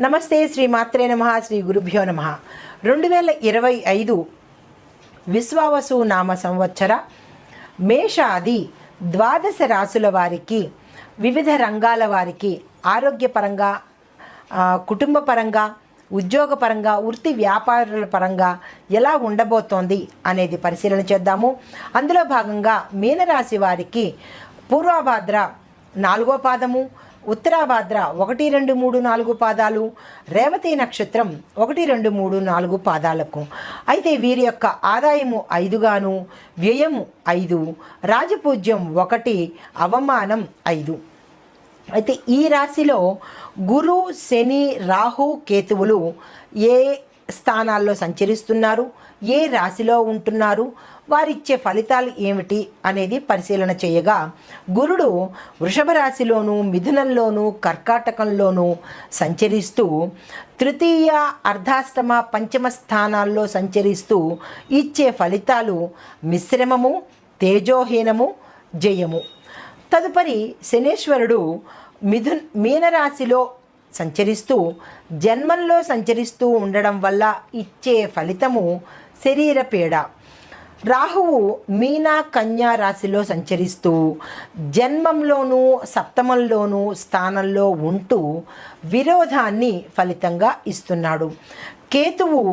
నమస్తే, శ్రీ మాత్రే నమః, శ్రీ గురుభ్యో నమః. 2025 విశ్వావసు నామ సంవత్సర మేషాది ద్వాదశ రాశుల వారికి, వివిధ రంగాల వారికి ఆరోగ్యపరంగా, కుటుంబపరంగా, ఉద్యోగపరంగా, వృత్తి వ్యాపారాల పరంగా ఎలా ఉండబోతోంది అనేది పరిశీలన చేద్దాము. అందులో భాగంగా మీనరాశి వారికి పూర్వభాద్ర 4వ పాదము, ఉత్తరాభాద్ర 1, 2, 3, 4 పాదాలు, రేవతి నక్షత్రం 1, 2, 3, 4 పాదాలకు. అయితే వీరి యొక్క ఆదాయము 5 గాను, వ్యయము 5, రాజపూజ్యం 1, అవమానం 5. అయితే ఈ రాశిలో గురు, శని, రాహు, కేతువులు ఏ స్థానాల్లో సంచరిస్తున్నారు, ఏ రాశిలో ఉంటున్నారు, వారిచ్చే ఫలితాలు ఏమిటి అనేది పరిశీలన చేయగా, గురుడు వృషభ రాశిలోను, మిథునంలోను, కర్కాటకంలోను సంచరిస్తూ తృతీయ, అర్ధాష్టమ, పంచమ స్థానాల్లో సంచరిస్తూ ఇచ్చే ఫలితాలు మిశ్రమము, తేజోహీనము, జయము. తదుపరి శనేశ్వరుడు మీనరాశిలో సంచరిస్తూ జన్మంలో సంచరిస్తూ ఉండడం వల్ల ఇచ్చే ఫలితము శరీర పీడ. రాహువు మీన, కన్యా రాశిలో సంచరిస్తూ జన్మంలోనూ సప్తమంలోనూ స్థానంలో ఉంటూ విరోధాన్ని ఫలితంగా ఇస్తున్నాడు. కేతువు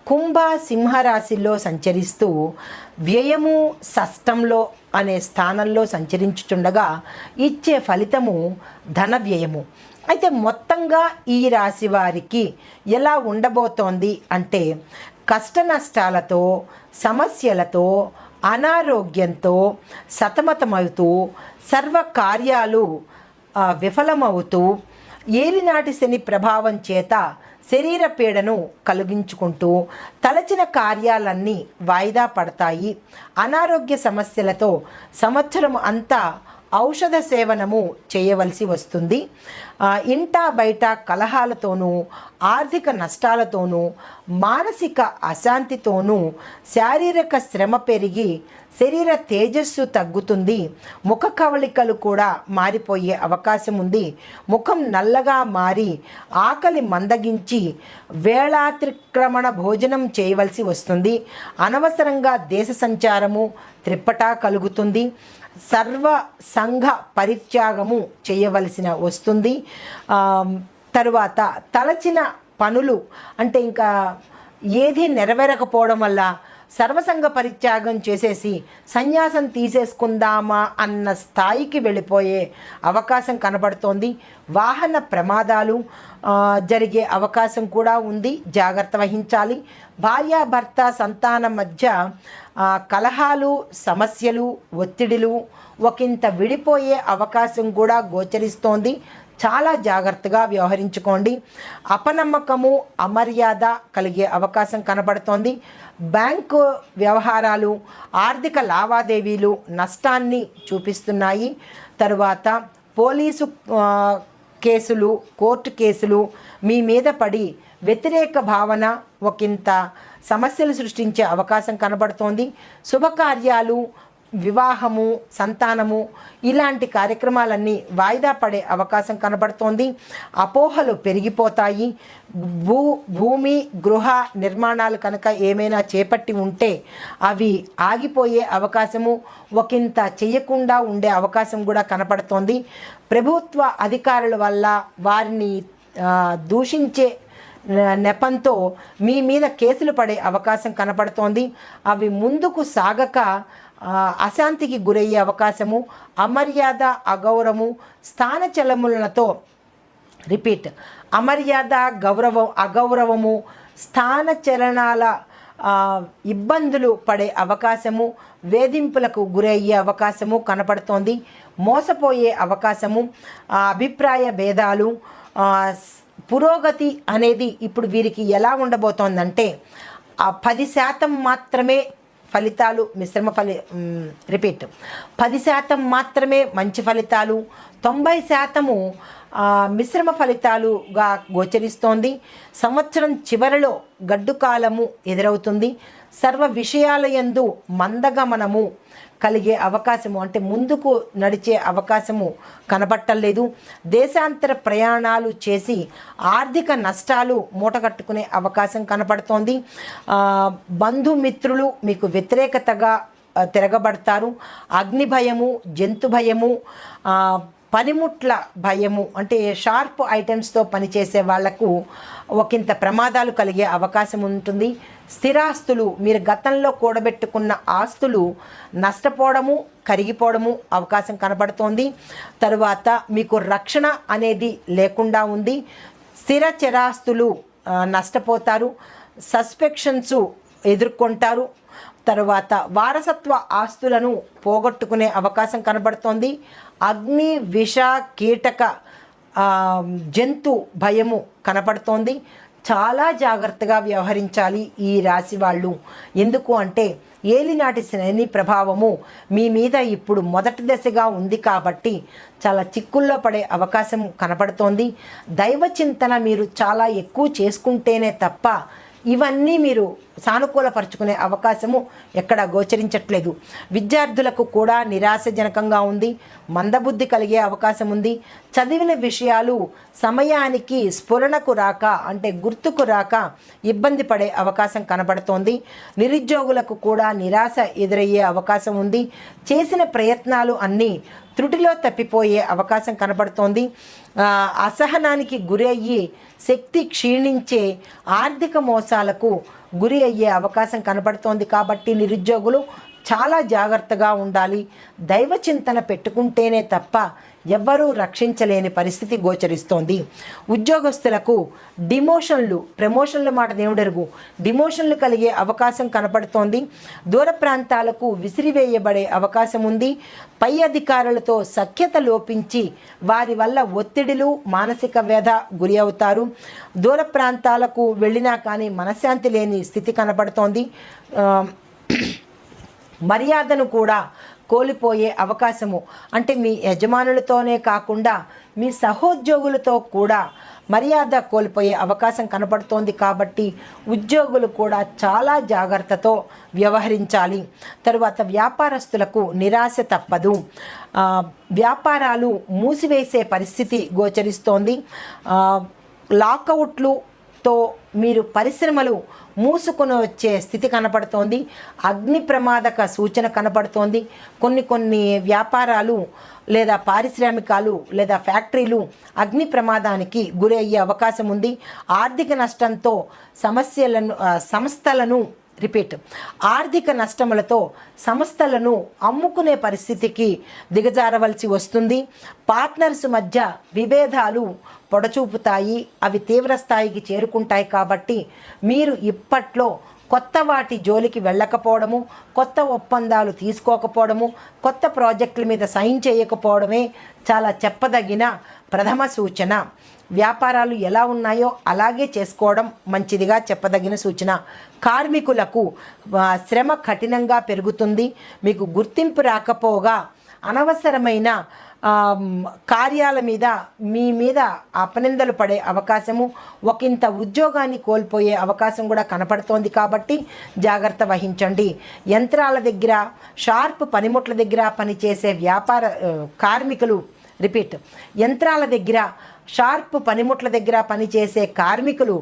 కుంభ, సింహరాశిలో సంచరిస్తూ వ్యయము, షష్టంలో అనే స్థానంలో సంచరించుతుండగా ఇచ్చే ఫలితము ధన వ్యయము. అయితే మొత్తంగా ఈ రాశి వారికి ఎలా ఉండబోతోంది అంటే, కష్ట నష్టాలతో, సమస్యలతో, అనారోగ్యంతో సతమతమవుతూ, సర్వకార్యాలు విఫలమవుతూ, ఏలినాటి శని ప్రభావం చేత శరీర పీడను కలిగించుకుంటూ తలచిన కార్యాలన్నీ వాయిదా పడతాయి. అనారోగ్య సమస్యలతో సంవత్సరం అంతా ఔషధ సేవనము చేయవలసి వస్తుంది. ఇంటా బయట కలహాలతోనూ, ఆర్థిక నష్టాలతోనూ, మానసిక అశాంతితోనూ శారీరక శ్రమ పెరిగి శరీర తేజస్సు తగ్గుతుంది. ముఖ కవళికలు కూడా మారిపోయే అవకాశం ఉంది. ముఖం నల్లగా మారి ఆకలి మందగించి వేళాతిక్రమణ భోజనం చేయవలసి వస్తుంది. అనవసరంగా దేశ సంచారము త్రిప్పటా కలుగుతుంది. సర్వ సంఘ పరిత్యాగము చేయవలసిన వస్తుంది. తరువాత తలచిన పనులు అంటే ఇంకా ఏది నెరవేరకపోవడం వల్ల సర్వసంగ పరిత్యాగం చేసేసి సన్యాసం తీసేసుకుందామా అన్న స్థాయికి వెళ్ళిపోయే అవకాశం కనబడుతోంది. వాహన ప్రమాదాలు జరిగే అవకాశం కూడా ఉంది, జాగ్రత్త వహించాలి. భార్యాభర్త సంతానం మధ్య కలహాలు, సమస్యలు, ఒత్తిడిలు ఒకంత విడిపోయే అవకాశం కూడా గోచరిస్తోంది. చాలా జాగ్రత్తగా వ్యవహరించుకోండి. అపనమ్మకము, అమర్యాద కలిగే అవకాశం కనబడుతోంది. బ్యాంకు వ్యవహారాలు, ఆర్థిక లావాదేవీలు నష్టాన్ని చూపిస్తున్నాయి. తరువాత పోలీసు కేసులు, కోర్టు కేసులు మీ మీద పడి వ్యతిరేక భావన ఒకంత సమస్యలు సృష్టించే అవకాశం కనబడుతోంది. శుభకార్యాలు, వివాహము, సంతానము ఇలాంటి కార్యక్రమాలన్నీ వాయిదా పడే అవకాశం కనబడుతోంది. అపోహలు పెరిగిపోతాయి. భూమి, గృహ నిర్మాణాలు కనుక ఏమైనా చేపట్టి ఉంటే అవి ఆగిపోయే అవకాశము, ఒకంత చేయకుండా ఉండే అవకాశం కూడా కనపడుతోంది. ప్రభుత్వ అధికారుల వల్ల వారిని దూషించే నెపంతో మీ మీద కేసులు పడే అవకాశం కనపడుతోంది. అవి ముందుకు సాగక అశాంతికి గురయ్యే అవకాశము, అమర్యాద, అగౌరవము, స్థానచలములతో అమర్యాద, అగౌరవము, స్థానచలనాల ఇబ్బందులు పడే అవకాశము, వేధింపులకు గురయ్యే అవకాశము కనపడుతోంది. మోసపోయే అవకాశము, అభిప్రాయ భేదాలు, పురోగతి అనేది ఇప్పుడు వీరికి ఎలా ఉండబోతోందంటే 10% మాత్రమే ఫలితాలు, 10% మాత్రమే మంచి ఫలితాలు, 90% మిశ్రమ ఫలితాలుగా గోచరిస్తోంది. సంవత్సరం చివరిలో గడ్డు కాలము ఎదురవుతుంది. సర్వ విషయాల యందు మందగమనము, కలిగే అవకాశము, అంటే ముందుకు నడిచే అవకాశము కనబట్టలేదు. దేశాంతర ప్రయాణాలు చేసి ఆర్థిక నష్టాలు మూటగట్టుకునే అవకాశం కనపడుతోంది. బంధుమిత్రులు మీకు వ్యతిరేకతగా తిరగబడతారు. అగ్ని భయము, జంతు భయము, పనిముట్ల భయము, అంటే షార్ప్ ఐటమ్స్తో పనిచేసే వాళ్లకు ఒకంత ప్రమాదాలు కలిగే అవకాశం ఉంటుంది. స్థిరాస్తులు, మీరు గతంలో కూడబెట్టుకున్న ఆస్తులు నష్టపోవడము, కరిగిపోవడము అవకాశం కనబడుతోంది. తరువాత మీకు రక్షణ అనేది లేకుండా ఉంది. స్థిర చరాస్తులు నష్టపోతారు. సస్పెక్షన్స్ ఎదుర్కొంటారు. తరువాత వారసత్వ ఆస్తులను పోగొట్టుకునే అవకాశం కనబడుతోంది. అగ్ని, విష, కీటక, జంతు భయము కనపడుతోంది. చాలా జాగ్రత్తగా వ్యవహరించాలి ఈ రాశి వాళ్ళు. ఎందుకు అంటే ఏలినాటి శని ప్రభావము మీ మీద ఇప్పుడు మొదటి దశగా ఉంది కాబట్టి చాలా చిక్కుల్లో పడే అవకాశం కనపడుతోంది. దైవ చింతన మీరు చాలా ఎక్కువ చేసుకుంటేనే తప్ప ఇవన్నీ మీరు సానుకూలపరుచుకునే అవకాశము ఎక్కడ గోచరించట్లేదు. విద్యార్థులకు కూడా నిరాశజనకంగా ఉంది. మందబుద్ధి కలిగే అవకాశం ఉంది. చదివిన విషయాలు సమయానికి స్ఫురణకు రాక, అంటే గుర్తుకు రాక ఇబ్బంది పడే అవకాశం కనబడుతోంది. నిరుద్యోగులకు కూడా నిరాశ ఎదురయ్యే అవకాశం ఉంది. చేసిన ప్రయత్నాలు అన్నీ త్రుటిలో తప్పిపోయే అవకాశం కనబడుతోంది. అసహనానికి గురి అయ్యి శక్తి క్షీణించే ఆర్థిక మోసాలకు గురి అయ్యే అవకాశం కనబడుతోంది. కాబట్టి నిరుద్యోగులు చాలా జాగ్రత్తగా ఉండాలి. దైవ చింతన పెట్టుకుంటేనే తప్ప ఎవ్వరూ రక్షించలేని పరిస్థితి గోచరిస్తోంది. ఉద్యోగస్తులకు డిమోషన్లు, ప్రమోషన్ల మాట దేవుడెరుగు, డిమోషన్లు కలిగే అవకాశం కనపడుతోంది. దూర ప్రాంతాలకు విసిరివేయబడే అవకాశం ఉంది. పై అధికారులతో సఖ్యత లోపించి వారి వల్ల ఒత్తిడిలు, మానసిక వ్యధ గురి అవుతారు. దూర ప్రాంతాలకు వెళ్ళినా కానీ మనశ్శాంతి లేని స్థితి కనపడుతోంది. మర్యాదను కూడా కోల్పోయే అవకాశము, అంటే మీ యజమానులతోనే కాకుండా మీ సహోద్యోగులతో కూడా మర్యాద కోల్పోయే అవకాశం కనపడుతోంది. కాబట్టి ఉద్యోగులు కూడా చాలా జాగ్రత్తతో వ్యవహరించాలి. తరువాత వ్యాపారస్తులకు నిరాశ తప్పదు. వ్యాపారాలు మూసివేసే పరిస్థితి గోచరిస్తోంది. లాకౌట్లుతో మీరు పరిశ్రమలు మూసుకొని వచ్చే స్థితి కనపడుతోంది. అగ్ని ప్రమాదక సూచన కనపడుతోంది. కొన్ని వ్యాపారాలు లేదా పారిశ్రామికాలు లేదా ఫ్యాక్టరీలు అగ్ని ప్రమాదానికి గురి అయ్యే అవకాశం ఉంది. ఆర్థిక నష్టంతో ఆర్థిక నష్టములతో సంస్థలను అమ్ముకునే పరిస్థితికి దిగజారవలసి వస్తుంది. పార్ట్నర్స్ మధ్య విభేదాలు పొడచూపుతాయి. అవి తీవ్ర స్థాయికి చేరుకుంటాయి. కాబట్టి మీరు ఇప్పట్లో కొత్త వాటి జోలికి వెళ్ళకపోవడము, కొత్త ఒప్పందాలు తీసుకోకపోవడము, కొత్త ప్రాజెక్టుల మీద సైన్ చేయకపోవడమే చాలా చెప్పదగిన ప్రథమ సూచన. వ్యాపారాలు ఎలా ఉన్నాయో అలాగే చేసుకోవడం మంచిదిగా చెప్పదగిన సూచన. కార్మికులకు శ్రమ కఠినంగా పెరుగుతుంది. మీకు గుర్తింపు రాకపోగా అనవసరమైన కార్యాల మీద మీ మీద అపనిందలు పడే అవకాశము, ఒకంత ఉద్యోగాన్ని కోల్పోయే అవకాశం కూడా కనపడుతోంది. కాబట్టి జాగ్రత్త వహించండి. యంత్రాల దగ్గర, షార్ప్ పనిముట్ల దగ్గర పనిచేసే కార్మికులు, యంత్రాల దగ్గర, షార్ప్ పనిముట్ల దగ్గర పనిచేసే కార్మికులు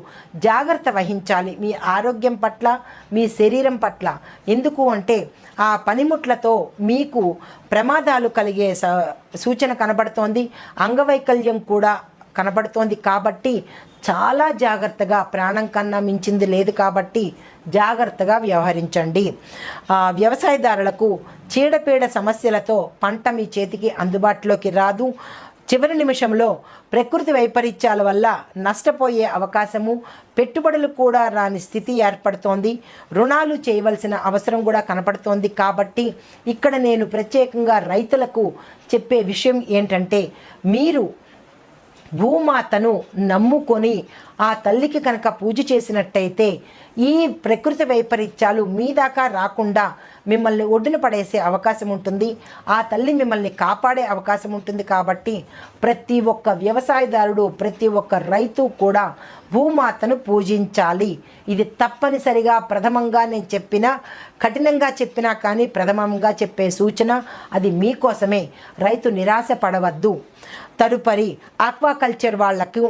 జాగ్రత్త వహించాలి మీ ఆరోగ్యం పట్ల, మీ శరీరం పట్ల. ఎందుకు అంటే ఆ పనిముట్లతో మీకు ప్రమాదాలు కలిగే సూచన కనబడుతోంది. అంగవైకల్యం కూడా కనబడుతోంది. కాబట్టి చాలా జాగ్రత్తగా, ప్రాణం కన్నా మించింది లేదు కాబట్టి జాగ్రత్తగా వ్యవహరించండి. వ్యవసాయదారులకు చీడపీడ సమస్యలతో పంట మీ చేతికి అందుబాటులోకి రాదు. చివరి నిమిషంలో ప్రకృతి వైపరీత్యాల వల్ల నష్టపోయే అవకాశము, పెట్టుబడులు కూడా రాని స్థితి ఏర్పడుతోంది. రుణాలు చేయవలసిన అవసరం కూడా కనపడుతోంది. కాబట్టి ఇక్కడ నేను ప్రత్యేకంగా రైతులకు చెప్పే విషయం ఏంటంటే, మీరు భూమాతను నమ్ముకొని ఆ తల్లికి కనుక పూజ చేసినట్టయితే ఈ ప్రకృతి వైపరీత్యాలు మీ దాకా రాకుండా మిమ్మల్ని ఒడ్డున పడేసే అవకాశం ఉంటుంది. ఆ తల్లి మిమ్మల్ని కాపాడే అవకాశం ఉంటుంది. కాబట్టి ప్రతి ఒక్క వ్యవసాయదారుడు, ప్రతి ఒక్క రైతు కూడా భూమాతను పూజించాలి. ఇది తప్పనిసరిగా ప్రథమంగా నేను చెప్పిన కఠినంగా చెప్పినా కానీ ప్రథమంగా చెప్పే సూచన, అది మీకోసమే. రైతు నిరాశ పడవద్దు. తదుపరి ఆక్వాకల్చర్ వాళ్లకు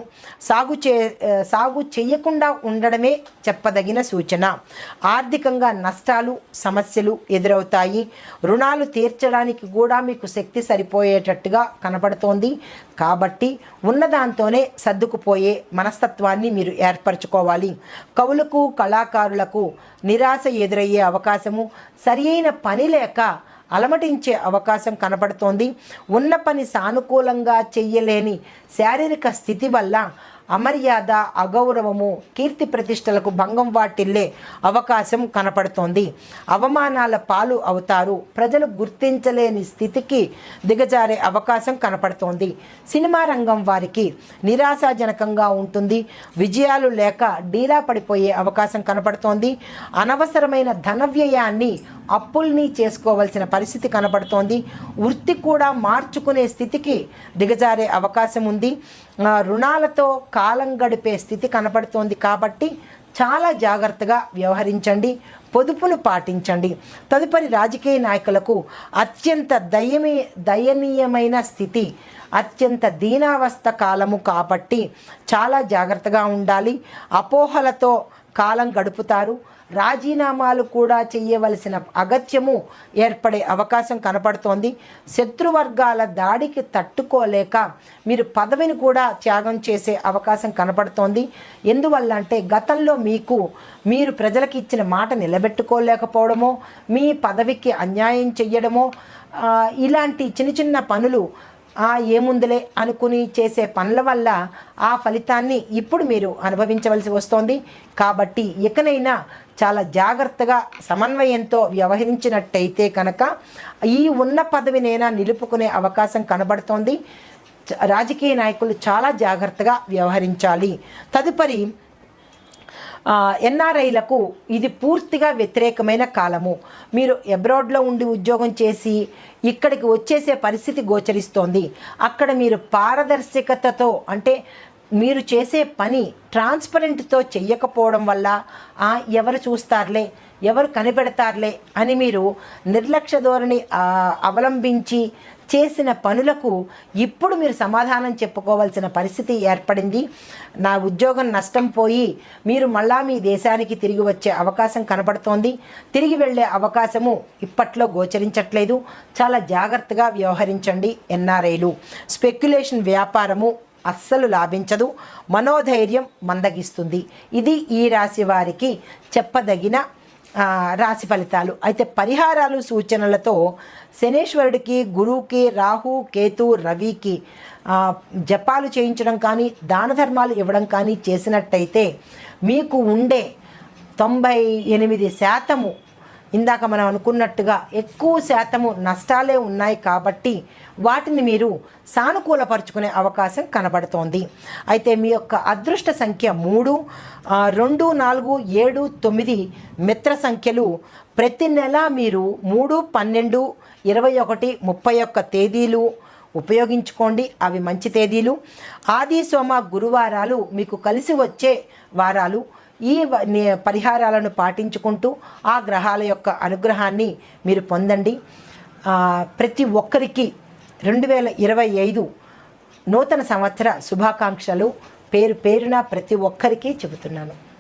సాగు చేయకుండా ఉండడమే చెప్పదగిన సూచన. ఆర్థికంగా నష్టాలు, సమస్యలు ఎదురవుతాయి. రుణాలు తీర్చడానికి కూడా మీకు శక్తి సరిపోయేటట్టుగా కనపడుతోంది. కాబట్టి ఉన్నదాంతోనే సర్దుకుపోయే మనస్తత్వాన్ని మీరు ఏర్పరచుకోవాలి. కవులకు, కళాకారులకు నిరాశ ఎదురయ్యే అవకాశము, సరియైన పని లేక అలమటించే అవకాశం కనపడుతోంది. ఉన్న పని సానుకూలంగా చెయ్యలేని శారీరక స్థితి వల్ల అమర్యాద, అగౌరవము, కీర్తి ప్రతిష్టలకు భంగం వాటిల్లే అవకాశం కనపడుతోంది. అవమానాల పాలు అవుతారు. ప్రజలు గుర్తించలేని స్థితికి దిగజారే అవకాశం కనపడుతోంది. సినిమా రంగం వారికి నిరాశాజనకంగా ఉంటుంది. విజయాలు లేక డీలా పడిపోయే అవకాశం కనపడుతోంది. అనవసరమైన ధన వ్యయాన్ని, అప్పుల్ని చేసుకోవాల్సిన పరిస్థితి కనపడుతోంది. వృత్తి కూడా మార్చుకునే స్థితికి దిగజారే అవకాశం ఉంది. రుణాలతో కాలం గడిపే స్థితి కనపడుతోంది. కాబట్టి చాలా జాగ్రత్తగా వ్యవహరించండి, పొదుపును పాటించండి. తదుపరి రాజకీయ నాయకులకు అత్యంత దయనీయమైన స్థితి, అత్యంత దీనావస్థ కాలము కాబట్టి చాలా జాగ్రత్తగా ఉండాలి. అపోహలతో కాలం గడుపుతారు. రాజీనామాలు కూడా చేయవలసిన అగత్యము ఏర్పడే అవకాశం కనపడుతోంది. శత్రువర్గాల దాడికి తట్టుకోలేక మీరు పదవిని కూడా త్యాగం చేసే అవకాశం కనపడుతోంది. ఎందువల్ల అంటే గతంలో మీరు ప్రజలకు ఇచ్చిన మాట నిలబెట్టుకోలేకపోవడమో, మీ పదవికి అన్యాయం చెయ్యడమో, ఇలాంటి చిన్న చిన్న పనులు ఏముందులే అనుకుని చేసే పనుల వల్ల ఆ ఫలితాన్ని ఇప్పుడు మీరు అనుభవించవలసి వస్తోంది. కాబట్టి ఇకనైనా చాలా జాగ్రత్తగా సమన్వయంతో వ్యవహరించినట్టయితే కనుక ఈ ఉన్న పదవినైనా నిలుపుకునే అవకాశం కనబడుతోంది. రాజకీయ నాయకులు చాలా జాగ్రత్తగా వ్యవహరించాలి. తదుపరి ఎన్ఆర్ఐలకు ఇది పూర్తిగా వ్యతిరేకమైన కాలము. మీరు అబ్రాడ్లో ఉండి ఉద్యోగం చేసి ఇక్కడికి వచ్చేసే పరిస్థితి గోచరిస్తోంది. అక్కడ మీరు పారదర్శకతతో, అంటే మీరు చేసే పని ట్రాన్స్పరెంట్తో చెయ్యకపోవడం వల్ల ఎవరు చూస్తారులే, ఎవరు కనిపెడతారులే అని మీరు నిర్లక్ష్య ధోరణి అవలంబించి చేసిన పనులకు ఇప్పుడు మీరు సమాధానం చెప్పుకోవాల్సిన పరిస్థితి ఏర్పడింది. నా ఉద్యోగం నష్టం పోయి మీరు మళ్ళా మీ దేశానికి తిరిగి వచ్చే అవకాశం కనపడుతోంది. తిరిగి వెళ్ళే అవకాశము ఇప్పట్లో గోచరించట్లేదు. చాలా జాగ్రత్తగా వ్యవహరించండి ఎన్ఆర్ఐలు. స్పెక్యులేషన్ వ్యాపారము అస్సలు లాభించదు. మనోధైర్యం మందగిస్తుంది. ఇది ఈ రాశి వారికి చెప్పదగిన రాశి ఫలితాలు. అయితే పరిహారాలు, సూచనలతో శనేశ్వరుడికి, గురువుకి, రాహు, కేతు, రవికి జపాలు చేయించడం కానీ, దాన ధర్మాలు ఇవ్వడం కానీ చేసినట్టయితే మీకు ఉండే 98% ఇందాక మనం అనుకున్నట్టుగా ఎక్కువ శాతము నష్టాలే ఉన్నాయి. కాబట్టి వాటిని మీరు సానుకూలపరుచుకునే అవకాశం కనబడుతోంది. అయితే మీ యొక్క అదృష్ట సంఖ్య 3, 2, 4, 7, 9 మిత్ర సంఖ్యలు. ప్రతి నెల మీరు 3, 12, 21, 31 తేదీలు ఉపయోగించుకోండి. అవి మంచి తేదీలు. ఆది, సోమ, గురువారాలు మీకు కలిసి వచ్చే వారాలు. ఈ పరిహారాలను పాటించుకుంటూ ఆ గ్రహాల యొక్క అనుగ్రహాన్ని మీరు పొందండి. ప్రతి ఒక్కరికి 2025 నూతన సంవత్సర శుభాకాంక్షలు పేరున ప్రతి ఒక్కరికి చెబుతున్నాను.